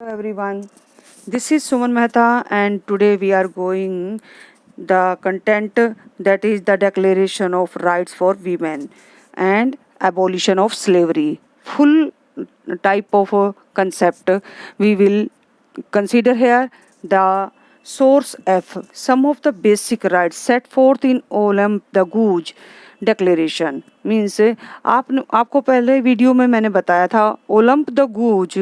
Hello everyone, this is Suman Mehta and today we are going the content that is the Declaration of Rights for Women and Abolition of Slavery. Full type of concept we will consider here. The source F, some of the basic rights set forth in Olymp the Gouge declaration means आपको पहले video में मैंने बताया था Olymp the गूज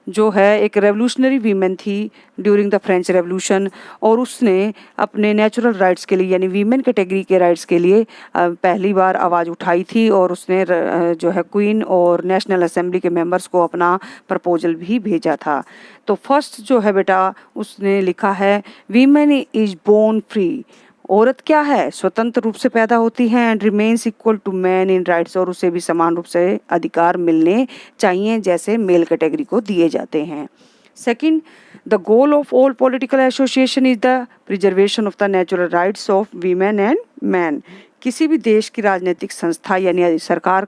जो है एक revolutionary women थी ड्यूरिंग द फ्रेंच रेवोल्यूशन और उसने अपने नेचुरल राइट्स के लिए यानी वीमेन कैटेगरी के राइट्स के लिए पहली बार आवाज़ उठाई थी और उसने जो है क्वीन और नेशनल असेंबली के मेंबर्स को अपना प्रपोजल भी भेजा था। तो फर्स्ट जो है बेटा उसने लिखा है वीमेन इज बोर्न फ्री, औरत क्या है स्वतंत्र रूप से पैदा होती है and remains equal to man in rights, और उसे भी समान रूप से अधिकार मिलने चाहिए जैसे मेल कैटेगरी को दिए जाते हैं। Second, the goal of all political association is the preservation of the natural rights of women and man. किसी भी देश की राजनीतिक संस्था यानी सरकार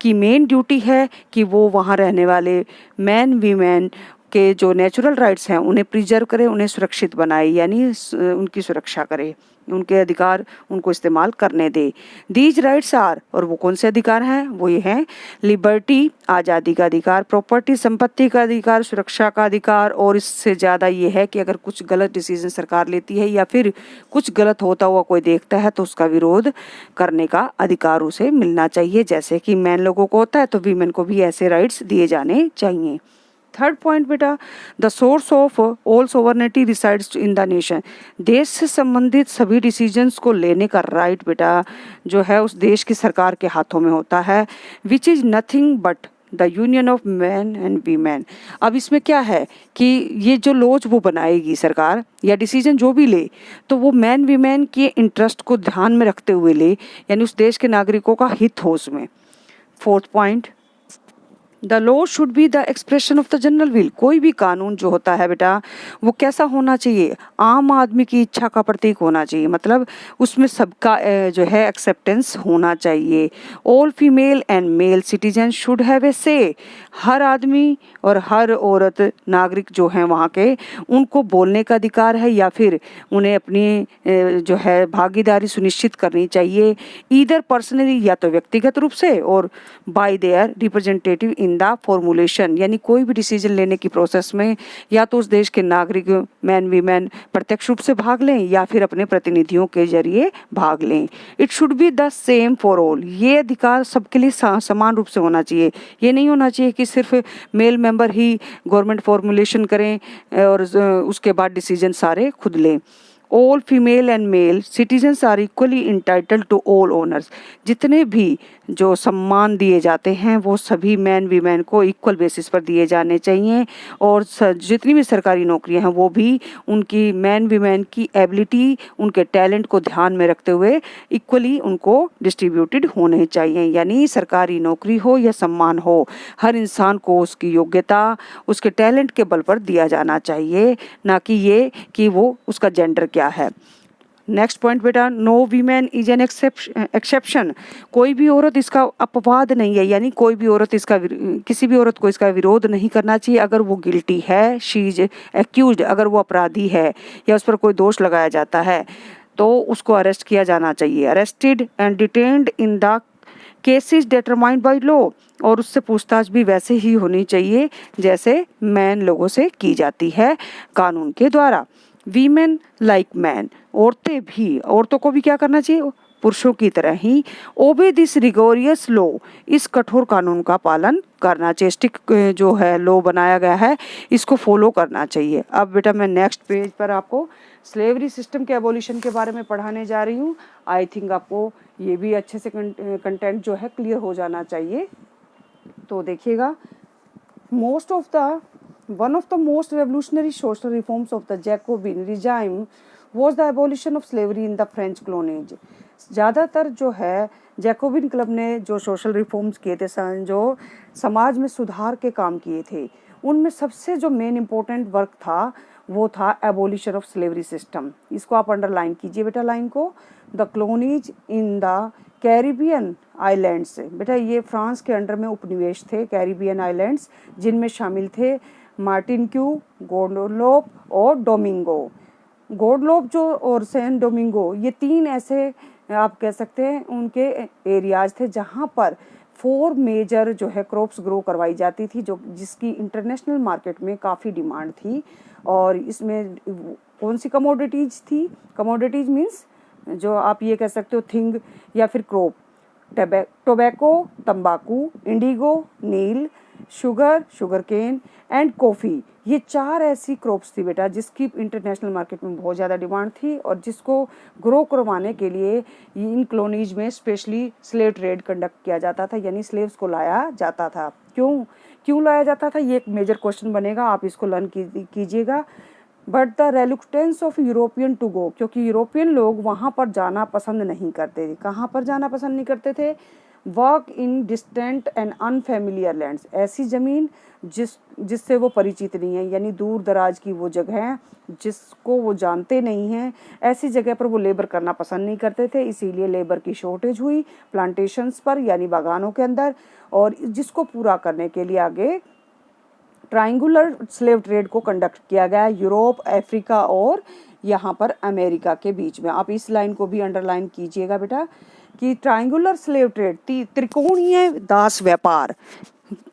की मेन ड्यूटी है कि वो वहाँ रहने वाले मैन वीमेन के जो नेचुरल राइट्स हैं उन्हें प्रिजर्व करे, उन्हें सुरक्षित बनाए यानी उनकी सुरक्षा करे, उनके अधिकार उनको इस्तेमाल करने दे। दीज राइट्स आर, और वो कौन से अधिकार हैं, वो ये हैं लिबर्टी आज़ादी का अधिकार, प्रॉपर्टी संपत्ति का अधिकार, सुरक्षा का अधिकार, और इससे ज़्यादा ये है कि अगर कुछ गलत डिसीजन सरकार लेती है या फिर कुछ गलत होता हुआ कोई देखता है तो उसका विरोध करने का अधिकार उसे मिलना चाहिए जैसे कि मैन लोगों को होता है, तो वीमेन को भी ऐसे राइट्स दिए जाने चाहिए। थर्ड पॉइंट बेटा, the source of all sovereignty resides in the nation. देश से संबंधित सभी डिसीजंस को लेने का राइट बेटा जो है उस देश की सरकार के हाथों में होता है, which is nothing but the union of man and women. अब इसमें क्या है कि ये जो लॉज वो बनाएगी सरकार या डिसीजन जो भी ले तो वो मैन वीमेन के इंटरेस्ट को ध्यान में रखते हुए ले, यानी उस देश के नागरिकों का हित हो उसमें। Fourth point, the law should be the expression of the general will. कोई भी कानून जो होता है बेटा वो कैसा होना चाहिए, आम आदमी की इच्छा का प्रतीक होना चाहिए, मतलब उसमें सबका जो है एक्सेप्टेंस होना चाहिए। All female and male citizen should have a say. हर आदमी और हर औरत नागरिक जो हैं वहाँ के उनको बोलने का अधिकार है या फिर उन्हें अपनी जो है भागीदारी सुनिश्चित करनी चाहिए, ईदर पर्सनली या तो व्यक्तिगत रूप से और bye their representative in the formulation, यानी कोई भी डिसीजन लेने की प्रोसेस में या तो उस देश के नागरिक मैन वीमेन प्रत्यक्ष रूप से भाग लें या फिर अपने प्रतिनिधियों के जरिए भाग लें। It should be the same for all. ये अधिकार सबके लिए समान रूप से होना चाहिए। ये नहीं होना चाहिए कि सिर्फ मेल मेंबर ही गवर्नमेंट फॉर्मुलेशन करें और उसके बाद डिसीजन सारे खुद लें। All female and male citizens are equally entitled to all honours. जितने भी जो सम्मान दिए जाते हैं वो सभी मैन वीमेन को इक्वल बेसिस पर दिए जाने चाहिए, और जितनी भी सरकारी नौकरियां हैं वो भी उनकी मैन वीमेन की एबिलिटी उनके टैलेंट को ध्यान में रखते हुए इक्वली उनको डिस्ट्रीब्यूटेड होने चाहिए। यानी सरकारी नौकरी हो या सम्मान हो, हर इंसान को उसकी योग्यता उसके टैलेंट के बल पर दिया जाना चाहिए, ना कि ये कि वो उसका जेंडर क्या है। नेक्स्ट पॉइंट बेटा, no women is an exception. कोई भी औरत इसका अपवाद नहीं है, यानी कोई भी औरत इसका किसी भी औरत को इसका विरोध नहीं करना चाहिए। अगर वो गिल्टी है, शी इज एक्यूज्ड, अगर वो अपराधी है या उस पर कोई दोष लगाया जाता है तो उसको अरेस्ट किया जाना चाहिए। Arrested and detained in the cases determined by law, और उससे पूछताछ भी वैसे ही होनी चाहिए जैसे मैन लोगों से की जाती है कानून के द्वारा। वीमेन लाइक मैन, औरतों को भी क्या करना चाहिए, पुरुषों की तरह ही ओबे दिस रिगोरियस लॉ, इस कठोर कानून का पालन करना चाहिए। स्टिक जो है लॉ बनाया गया है इसको फॉलो करना चाहिए। अब बेटा मैं नेक्स्ट पेज पर आपको स्लेवरी सिस्टम के एबोलिशन के बारे में पढ़ाने जा रही हूँ। आई थिंक आपको ये भी अच्छे से कंटेंट जो है क्लियर हो जाना चाहिए। तो देखिएगा, one of the most revolutionary social reforms of the Jacobin regime was the abolition of slavery in the French colonies। ज़्यादातर जो है जैकोबिन क्लब ने जो सोशल रिफॉर्म्स किए थे, जो समाज में सुधार के काम किए थे, उनमें सबसे जो मेन इम्पोर्टेंट वर्क था वो था एबोलिशन ऑफ स्लेवरी सिस्टम। इसको आप अंडरलाइन कीजिए बेटा लाइन को। The colonies in the Caribbean islands, बेटा ये फ्रांस के अंडर में उपनिवेश थे कैरिबियन आइलैंड्स, जिनमें शामिल थे मार्टिन क्यू, गोडलोप और डोमिंगो। गोडलोप जो और सैन डोमिंगो, ये 3 ऐसे आप कह सकते हैं उनके एरियाज थे जहाँ पर 4 मेजर जो है क्रॉप्स ग्रो करवाई जाती थी, जो जिसकी इंटरनेशनल मार्केट में काफ़ी डिमांड थी। और इसमें कौन सी कमोडिटीज़ थी? कमोडिटीज़ मीन्स जो आप ये कह सकते हो थिंग या फिर क्रॉप। टोबैको तंबाकू, इंडिगो नील, शुगर केन एंड कॉफ़ी, ये 4 ऐसी क्रॉप्स थी बेटा जिसकी इंटरनेशनल मार्केट में बहुत ज़्यादा डिमांड थी और जिसको ग्रो करवाने के लिए इन कॉलोनीज में स्पेशली स्लेव ट्रेड कंडक्ट किया जाता था, यानी स्लेव्स को लाया जाता था। क्यों लाया जाता था, ये एक मेजर क्वेश्चन बनेगा, आप इसको लर्न कीजिएगा। But the reluctance of European to go, क्योंकि यूरोपियन लोग वहाँ पर जाना पसंद नहीं करते थे। कहाँ पर जाना पसंद नहीं करते थे? Work in distant and unfamiliar lands, ऐसी ज़मीन जिससे वो परिचित नहीं है, यानी दूर दराज की वो जगह जिसको वो जानते नहीं हैं, ऐसी जगह पर वो लेबर करना पसंद नहीं करते थे। इसीलिए लेबर की शॉर्टेज हुई प्लांटेशंस पर, यानी बागानों के अंदर, और जिसको पूरा करने के लिए आगे ट्रायंगुलर स्लेव ट्रेड को कंडक्ट किया गया यूरोप, अफ्रीका और यहाँ पर अमेरिका के बीच में। आप इस लाइन को भी अंडरलाइन कीजिएगा बेटा कि ट्रायंगुलर स्लेव ट्रेड, त्रिकोणीय दास व्यापार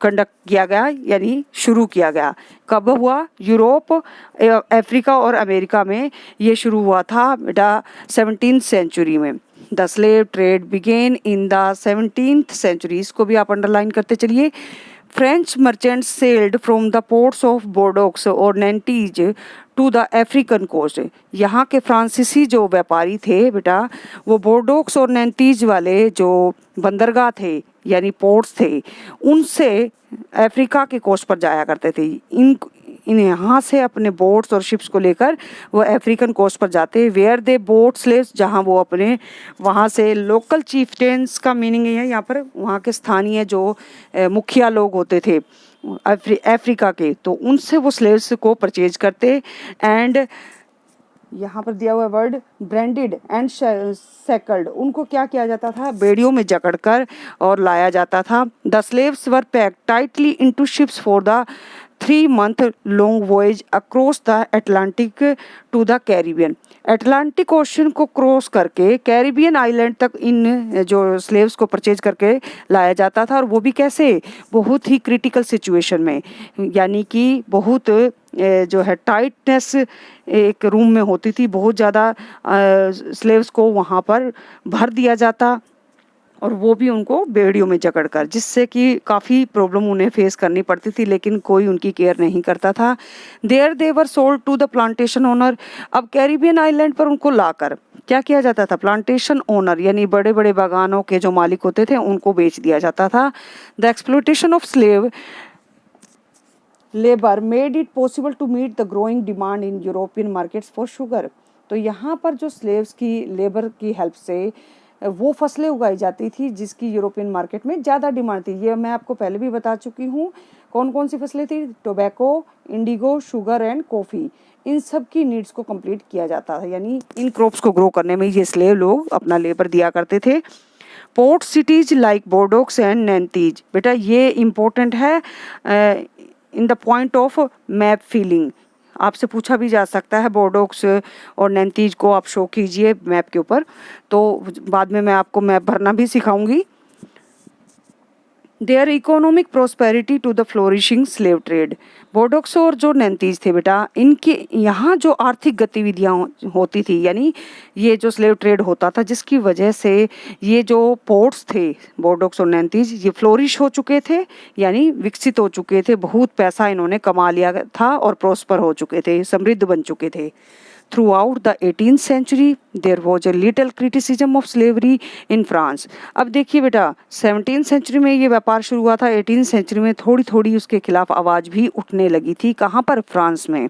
कंडक्ट किया गया, यानी शुरू किया गया। कब हुआ? यूरोप, अफ्रीका और अमेरिका में ये शुरू हुआ था बेटा 17th सेंचुरी में। The slave trade began in the 17th century, इसको भी आप अंडरलाइन करते चलिए। French merchants sailed from the ports of Bordeaux और Nantes to the African coast. यहाँ के फ्रांसीसी जो व्यापारी थे बेटा, वो बोर्डोक्स और नैंटीज वाले जो बंदरगाह थे यानी पोर्ट्स थे, उनसे अफ्रीका के कोस्ट पर जाया करते थे। इन यहाँ से अपने बोट्स और शिप्स को लेकर वो अफ्रीकन कोस्ट पर जाते, वेयर दे बोट स्लेव्स, जहाँ वो अपने वहाँ से लोकल चीफ्टेंस का मीनिंग है यहाँ पर वहाँ के स्थानीय जो मुखिया लोग होते थे अफ्रीका के, तो उनसे वो स्लेव्स को परचेज करते। एंड यहाँ पर दिया हुआ वर्ड ब्रांडेड एंड सैकल्ड, उनको क्या किया जाता था? बेड़ियों में जकड़कर और लाया जाता था। The slaves were packed tightly into ships for the 3-month long voyage across the Atlantic to the Caribbean. Atlantic ocean को क्रॉस करके कैरिबियन आइलैंड तक इन जो स्लेव्स को परचेज करके लाया जाता था, और वो भी कैसे? बहुत ही क्रिटिकल सिचुएशन में, यानी कि बहुत जो है टाइटनेस एक रूम में होती थी, बहुत ज़्यादा स्लेव्स को वहाँ पर भर दिया जाता, और वो भी उनको बेड़ियों में जकड़कर, जिससे कि काफ़ी प्रॉब्लम उन्हें फेस करनी पड़ती थी, लेकिन कोई उनकी केयर नहीं करता था। There they were sold to the plantation owner. अब कैरिबियन आइलैंड पर उनको लाकर क्या किया जाता था? प्लांटेशन ओनर यानी बड़े बड़े बागानों के जो मालिक होते थे उनको बेच दिया जाता था। The exploitation of slave labour made it possible to meet the growing demand in European markets for sugar. तो यहाँ पर जो स्लेव्स की लेबर की हेल्प से वो फसलें उगाई जाती थी जिसकी यूरोपियन मार्केट में ज़्यादा डिमांड थी। ये मैं आपको पहले भी बता चुकी हूँ कौन कौन सी फसलें थी। Tobacco, indigo, sugar and coffee, इन सब की नीड्स को कंप्लीट किया जाता था, यानी इन क्रॉप्स को ग्रो करने में ये स्लेव लोग अपना लेबर दिया करते थे। Port cities like Bordeaux and Nantes, बेटा ये इम्पोर्टेंट है in the point of map filling, आपसे पूछा भी जा सकता है। बोर्डोक्स और नैंतीज को आप शो कीजिए मैप के ऊपर, तो बाद में मैं आपको मैप भरना भी सिखाऊंगी। Their economic prosperity to the flourishing slave trade. Bordeaux और जो नैंतीज थे बेटा, इनके यहाँ जो आर्थिक गतिविधियाँ होती थी, यानी ये जो स्लेव ट्रेड होता था, जिसकी वजह से ये जो पोर्ट्स थे बोर्डोक्स और नैंतीज, ये फ्लोरिश हो चुके थे, यानी विकसित हो चुके थे, बहुत पैसा इन्होंने कमा लिया था और प्रोस्पर हो चुके थे, समृद्ध बन चुके थे। Throughout the 18th century, there was a little criticism of slavery in France. अब देखिए बेटा, 17th सेंचुरी में ये व्यापार शुरू हुआ था, 18th सेंचुरी में थोड़ी थोड़ी उसके खिलाफ आवाज़ भी उठने लगी थी। कहाँ पर? फ्रांस में।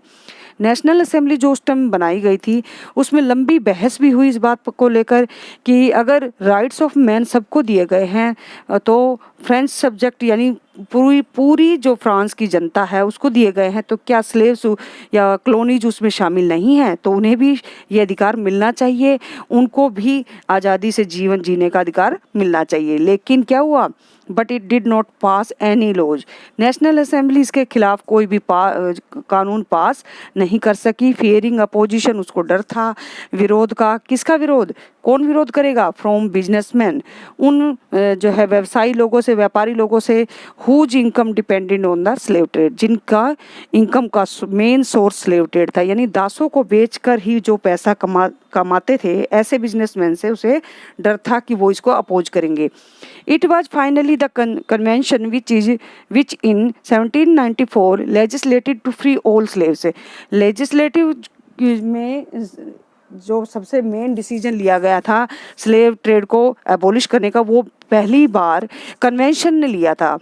नेशनल असेंबली जो उस टाइम बनाई गई थी, उसमें लंबी बहस भी हुई इस बात को लेकर कि अगर राइट्स ऑफ मैन सबको दिए गए हैं तो फ्रेंच सब्जेक्ट यानी पूरी पूरी जो फ्रांस की जनता है उसको दिए गए हैं, तो क्या स्लेव्स या कॉलोनीज उसमें शामिल नहीं है? तो उन्हें भी ये अधिकार मिलना चाहिए, उनको भी आज़ादी से जीवन जीने का अधिकार मिलना चाहिए। लेकिन क्या हुआ? But it did not pass any laws. National assembly इसके खिलाफ कोई भी कानून पास नहीं कर सकी। फियरिंग अपोजिशन, उसको डर था विरोध का। किसका विरोध? कौन विरोध करेगा? फ्रॉम बिजनेसमैन, उन जो है व्यवसायी लोगों से, व्यापारी लोगों से, whose income dependent on the slave trade, जिनका इनकम का मेन सोर्स स्लेव ट्रेड था, यानी दासों को बेचकर ही जो पैसा कमाते थे, ऐसे बिजनेसमैन से उसे डर था कि वो इसको अपोज करेंगे। It was finally the convention which in 1794 legislated to free all slaves. Legislative में जो सबसे मेन डिसीजन लिया गया था स्लेव ट्रेड को एबॉलिश करने का, वो पहली बार कन्वेंशन ने लिया था,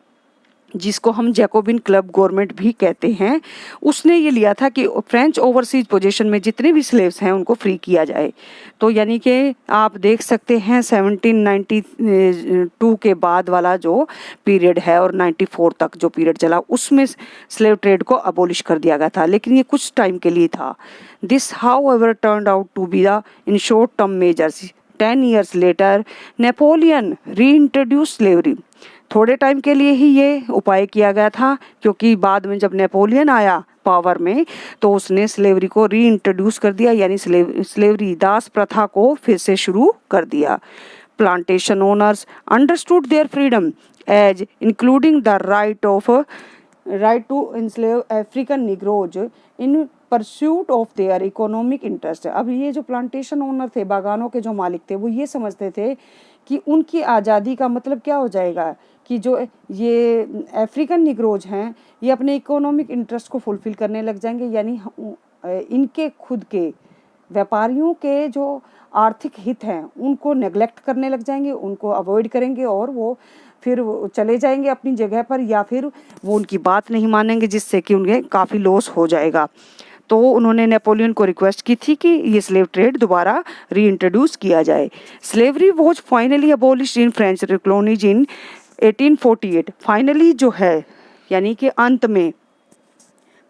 जिसको हम जैकोबिन क्लब गवर्नमेंट भी कहते हैं। उसने ये लिया था कि फ्रेंच ओवरसीज पोजीशन में जितने भी स्लेव्स हैं उनको फ्री किया जाए। तो यानी कि आप देख सकते हैं 1792 के बाद वाला जो पीरियड है और 94 तक जो पीरियड चला, उसमें स्लेव ट्रेड को अबॉलिश कर दिया गया था, लेकिन ये कुछ टाइम के लिए था। This however turn out to be the in short term measures. 10 years later Napoleon reintroduce slavery. थोड़े टाइम के लिए ही ये उपाय किया गया था, क्योंकि बाद में जब नेपोलियन आया पावर में तो उसने स्लेवरी को री इंट्रोड्यूस कर दिया, यानी स्लेवरी दास प्रथा को फिर से शुरू कर दिया। Plantation owners understood their freedom as including the right to enslave African negroes in pursuit of their economic interest. अब ये जो प्लांटेशन ओनर थे, बागानों के जो मालिक थे, वो ये समझते थे कि उनकी आज़ादी का मतलब क्या हो जाएगा कि जो ये अफ्रीकन निग्रोज हैं ये अपने इकोनॉमिक इंटरेस्ट को फुलफिल करने लग जाएंगे, यानी इनके खुद के व्यापारियों के जो आर्थिक हित हैं उनको नेग्लेक्ट करने लग जाएंगे, उनको अवॉइड करेंगे और वो फिर चले जाएंगे अपनी जगह पर, या फिर वो उनकी बात नहीं मानेंगे, जिससे कि उन्हें काफ़ी लॉस हो जाएगा। तो उन्होंने नेपोलियन को रिक्वेस्ट की थी कि ये स्लेव ट्रेड दोबारा री इंट्रोड्यूस किया जाए। Slavery was finally abolished in French colonies in 1848। Finally जो है यानी कि अंत में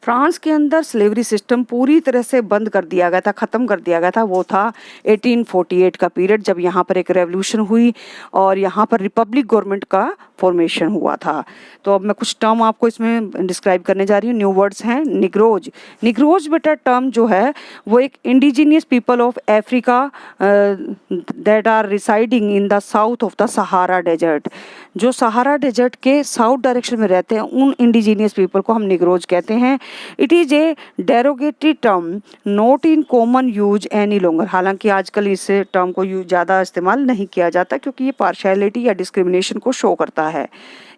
फ्रांस के अंदर स्लेवरी सिस्टम पूरी तरह से बंद कर दिया गया था, ख़त्म कर दिया गया था। वो था 1848 का पीरियड, जब यहाँ पर एक रेवोल्यूशन हुई और यहाँ पर रिपब्लिक गवर्नमेंट का फॉर्मेशन हुआ था। तो अब मैं कुछ टर्म आपको इसमें डिस्क्राइब करने जा रही हूँ। न्यू वर्ड्स हैं। निग्रोज। निग्रोज बेटा टर्म जो है वो एक indigenous people of Africa that are residing in the south of the Sahara desert. जो सहारा डेजर्ट के साउथ डायरेक्शन में रहते हैं उन इंडिजीनियस पीपल को हम निग्रोज कहते हैं। It is a derogatory term not in common use any longer. हालांकि आजकल इस टर्म को ज़्यादा इस्तेमाल नहीं किया जाता, क्योंकि ये पार्शियलिटी या डिस्क्रिमिनेशन को शो करता है।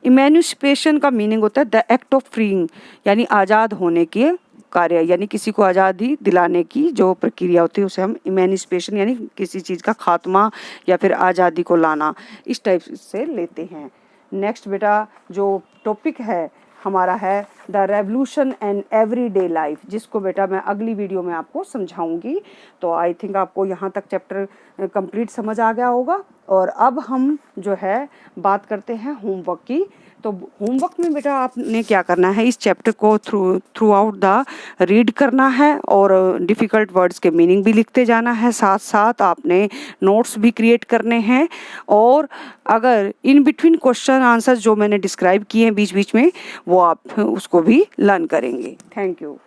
इमेन्यूसिपेशन का मीनिंग होता है द एक्ट ऑफ फ्रीइंग, यानी आज़ाद होने के कार्य, यानी किसी को आज़ादी दिलाने की जो प्रक्रिया होती है उसे हम इमेन्यूसिपेशन यानी किसी चीज़ का खात्मा या फिर आज़ादी को लाना, इस टाइप से लेते हैं। नेक्स्ट बेटा जो टॉपिक है हमारा है the revolution and everyday life, जिसको बेटा मैं अगली वीडियो में आपको समझाऊंगी। तो आई थिंक आपको यहाँ तक चैप्टर कंप्लीट समझ आ गया होगा। और अब हम जो है बात करते हैं होमवर्क की। तो होमवर्क में बेटा आपने क्या करना है, इस चैप्टर को थ्रू आउट द रीड करना है और डिफ़िकल्ट वर्ड्स के मीनिंग भी लिखते जाना है। साथ साथ आपने नोट्स भी क्रिएट करने हैं, और अगर इन बिटवीन क्वेश्चन आंसर जो मैंने डिस्क्राइब किए हैं बीच बीच में, वो आप उसको भी लर्न करेंगे। Thank you.